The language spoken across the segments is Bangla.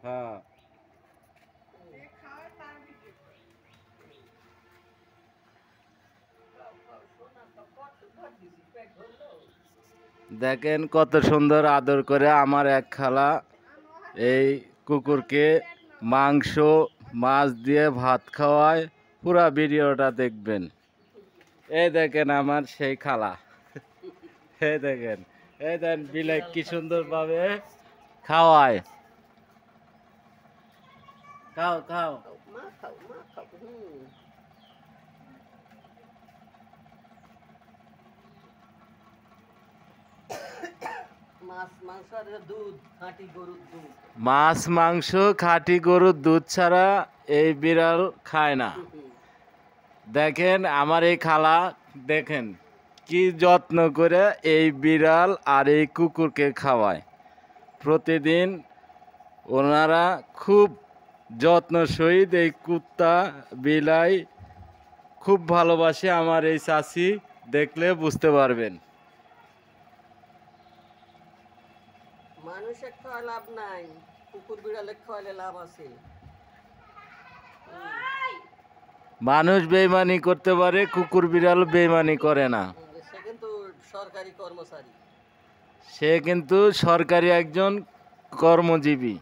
হ্যাঁ দেখেন কত সুন্দর আদর করে আমার এক খালা এই কুকুরকে মাংস মাছ দিয়ে ভাত খাওয়ায়। পুরা ভিডিওটা দেখবেন। এই দেখেন আমার সেই খালা, এই দেখেন, এই দেন বিলাই কি সুন্দরভাবে খাওয়ায়। খাও খাও। মাছ মাংস খাঁটি গরুর দুধ ছাড়া এই বিড়াল খায় না। দেখেন আমার এই খালা, দেখেন কি যত্ন করে এই বিড়াল আর এই কুকুরকে খাওয়ায়। প্রতিদিন ওনারা খুব যত্ন সহিত এই কুত্তা বিলাই খুব ভালোবাসে। আমার এই চাচি দেখলে বুঝতে পারবেন। মানুষে খাওয়ায় লাভ নাই, কুকুর বিড়ালে খাওয়ালে লাভ আছে। মানুষ বেইমানি করতে পারে, কুকুর বিড়াল বেইমানি করে না। সে কিন্তু সরকারি কর্মচারী, সে কিন্তু সরকারি একজন কর্মজীবী।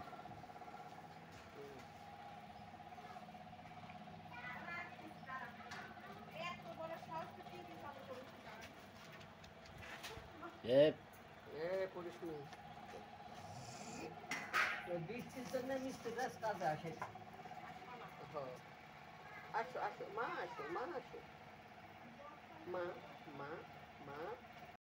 বৃষ্টির জন্য মিষ্টির রাস্তা আসে। আসো আসো মা, আসো মা, আসো মা, মা, মা।